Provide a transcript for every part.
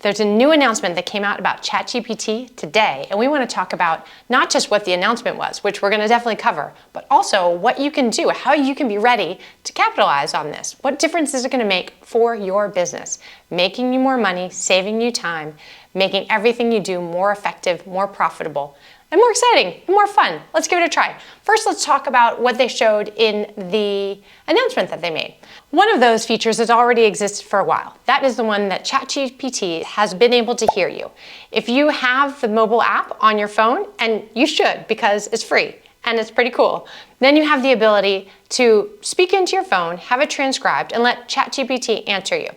There's a new announcement that came out about ChatGPT today, and we want to talk about not just what the announcement was, which we're going to definitely cover, but also what you can do, how you can be ready to capitalize on this. What difference is it going to make for your business? Making you more money, saving you time, making everything you do more effective, more profitable, and more exciting, and more fun. Let's give it a try. First, let's talk about what they showed in the announcement that they made. One of those features has already existed for a while. That is the one that ChatGPT has been able to hear you. If you have the mobile app on your phone, and you should because it's free and it's pretty cool, then you have the ability to speak into your phone, have it transcribed, and let ChatGPT answer you.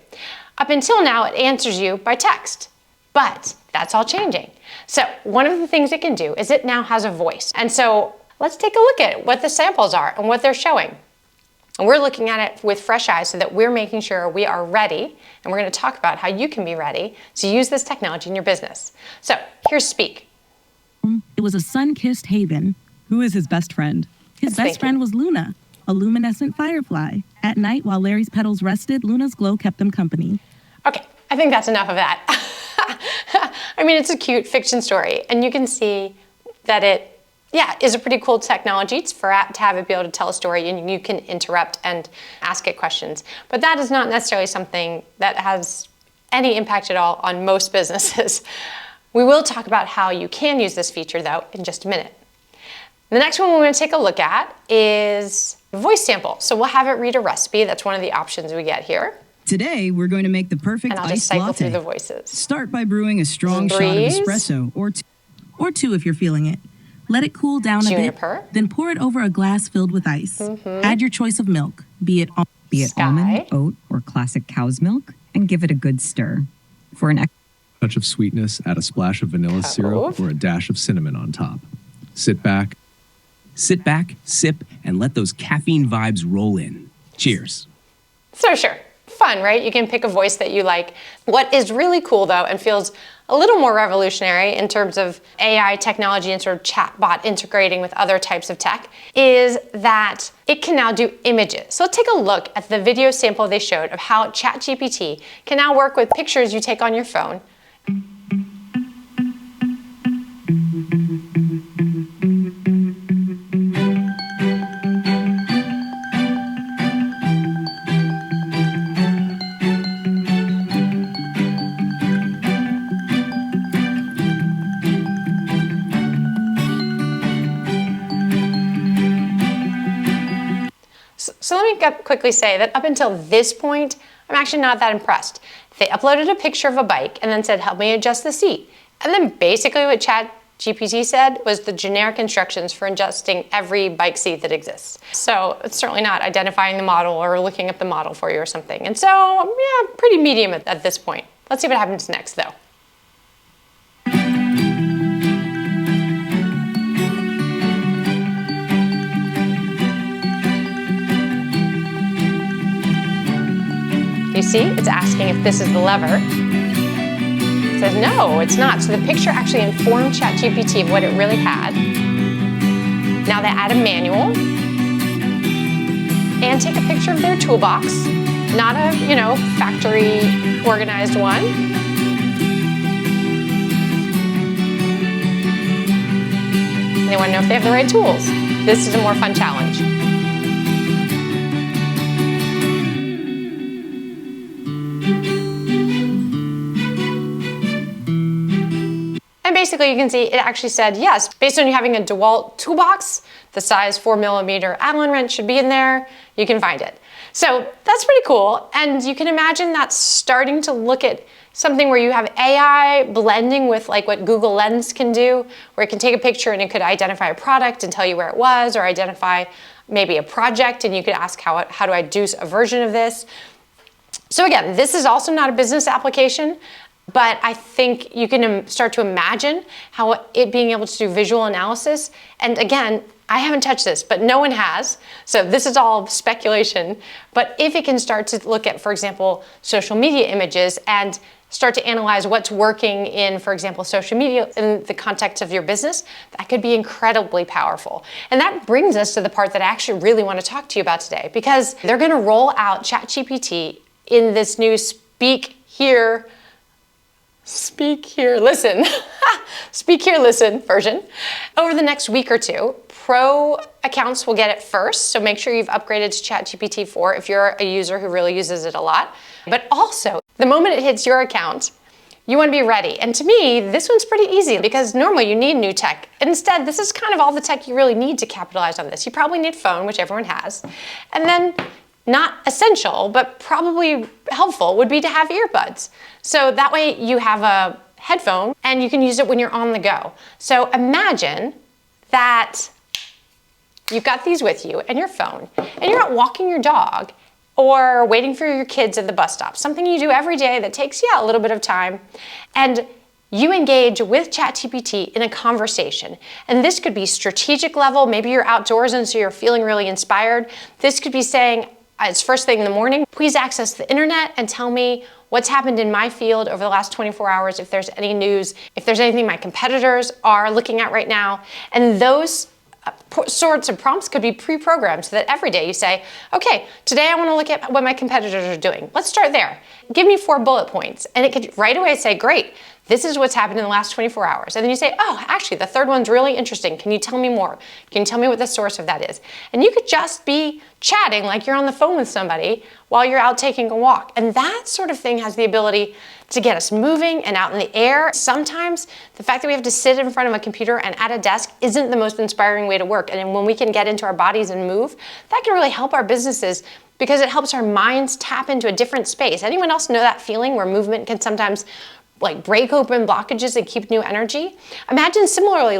Up until now, it answers you by text, but that's all changing. So one of the things it can do is it now has a voice. And so let's take a look at what the samples are and what they're showing. And we're looking at it with fresh eyes so that we're making sure we are ready. And we're going to talk about how you can be ready to use this technology in your business. So here's Speak. It was a sun-kissed haven. Who is his best friend? His best friend was Luna, a luminescent firefly. At night, while Larry's petals rested, Luna's glow kept them company. Okay, I think that's enough of that. I mean, it's a cute fiction story, and you can see that it is a pretty cool technology. It's to have it be able to tell a story, and you can interrupt and ask it questions. But that is not necessarily something that has any impact at all on most businesses. We will talk about how you can use this feature, though, in just a minute. The next one we're going to take a look at is voice sample. So we'll have it read a recipe. That's one of the options we get here. Today, we're going to make the perfect and I'll just iced cycle latte. through the voices. Start by brewing a strong shot of espresso or two if you're feeling it. Let it cool down Juniper. a bit, then pour it over a glass filled with ice. Add your choice of milk, be it almond, oat, or classic cow's milk, and give it a good stir. For an touch of sweetness, add a splash of vanilla syrup or a dash of cinnamon on top. Sit back, sip, and let those caffeine vibes roll in. Cheers. So sure. Fun, right? You can pick a voice that you like. What is really cool, though, and feels a little more revolutionary in terms of AI technology and sort of chatbot integrating with other types of tech, is that it can now do images. So let's take a look at the video sample they showed of how ChatGPT can now work with pictures you take on your phone. So let me quickly say that up until this point, I'm actually not that impressed. They uploaded a picture of a bike and then said, help me adjust the seat. And then basically what ChatGPT said was the generic instructions for adjusting every bike seat that exists. So it's certainly not identifying the model or looking up the model for you or something. And so, yeah, pretty medium at this point. Let's see what happens next, though. You see, it's asking if this is the lever. It says, no, it's not. So the picture actually informed ChatGPT of what it really had. Now they add a manual and take a picture of their toolbox, not a, factory organized one. And they want to know if they have the right tools. This is a more fun challenge. And basically you can see it actually said, yes, based on you having a DeWalt toolbox, the size 4mm Allen wrench should be in there, you can find it. So that's pretty cool. And you can imagine that starting to look at something where you have AI blending with like what Google Lens can do, where it can take a picture and it could identify a product and tell you where it was, or identify maybe a project and you could ask how do I do a version of this. So again, this is also not a business application, but I think you can start to imagine how it being able to do visual analysis. And again, I haven't touched this, but no one has. So this is all speculation. But if it can start to look at, for example, social media images and start to analyze what's working in, for example, social media in the context of your business, that could be incredibly powerful. And that brings us to the part that I actually really want to talk to you about today, because they're going to roll out ChatGPT in this new Speak Here speak here, listen. Speak here, listen version. Over the next week or two, Pro accounts will get it first, so make sure you've upgraded to ChatGPT 4 if you're a user who really uses it a lot. But also, the moment it hits your account, you want to be ready. And to me, this one's pretty easy because normally you need new tech. Instead, this is kind of all the tech you really need to capitalize on this. You probably need phone, which everyone has. And then, not essential, but probably helpful would be to have earbuds. So that way you have a headphone and you can use it when you're on the go. So imagine that you've got these with you and your phone, and you're out walking your dog or waiting for your kids at the bus stop, something you do every day that takes, a little bit of time, and you engage with ChatGPT in a conversation. And this could be strategic level, maybe you're outdoors and so you're feeling really inspired. This could be saying, it's first thing in the morning, please access the internet and tell me what's happened in my field over the last 24 hours, if there's any news, if there's anything my competitors are looking at right now. And those sorts of prompts could be pre-programmed so that every day you say, okay, today I want to look at what my competitors are doing. Let's start there. Give me 4 bullet points. And it could right away say, great, this is what's happened in the last 24 hours. And then you say, oh, actually, the third one's really interesting. Can you tell me more? Can you tell me what the source of that is? And you could just be chatting like you're on the phone with somebody while you're out taking a walk. And that sort of thing has the ability to get us moving and out in the air. Sometimes the fact that we have to sit in front of a computer and at a desk isn't the most inspiring way to work. And then when we can get into our bodies and move, that can really help our businesses because it helps our minds tap into a different space. Anyone else know that feeling where movement can sometimes break open blockages and keep new energy? Imagine similarly,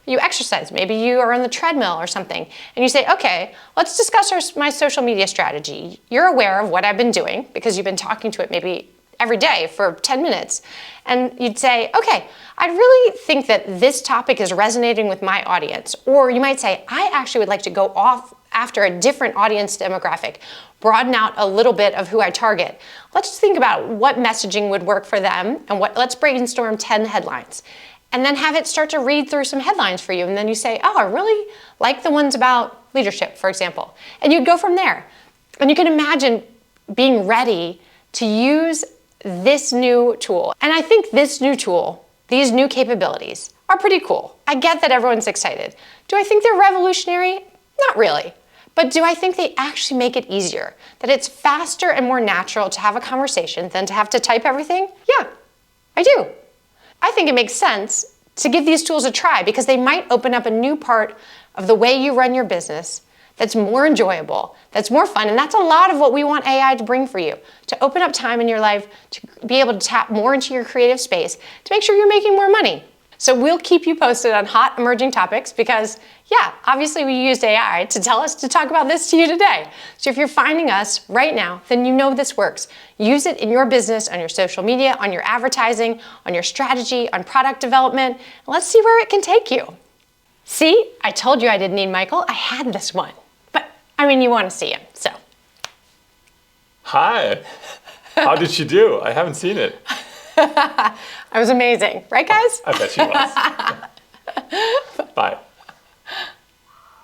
you exercise, maybe you are on the treadmill or something, and you say, okay, let's discuss my social media strategy. You're aware of what I've been doing because you've been talking to it maybe every day for 10 minutes. And you'd say, okay, I really think that this topic is resonating with my audience. Or you might say, I actually would like to go off after a different audience demographic, broaden out a little bit of who I target. Let's think about what messaging would work for them and let's brainstorm 10 headlines. And then have it start to read through some headlines for you. And then you say, oh, I really like the ones about leadership, for example. And you'd go from there. And you can imagine being ready to use this new tool. And I think this new tool, these new capabilities, are pretty cool. I get that everyone's excited. Do I think they're revolutionary? Not really. But do I think they actually make it easier? That it's faster and more natural to have a conversation than to have to type everything? Yeah, I do. I think it makes sense to give these tools a try because they might open up a new part of the way you run your business that's more enjoyable, that's more fun, and that's a lot of what we want AI to bring for you, to open up time in your life, to be able to tap more into your creative space, to make sure you're making more money. So we'll keep you posted on hot emerging topics because, obviously we used AI to tell us to talk about this to you today. So if you're finding us right now, then you know this works. Use it in your business, on your social media, on your advertising, on your strategy, on product development, and let's see where it can take you. See, I told you I didn't need Michael. I had this one. You want to see him, so. Hi. How did she do? I haven't seen it. I was amazing. Right, guys? I bet she was. Bye.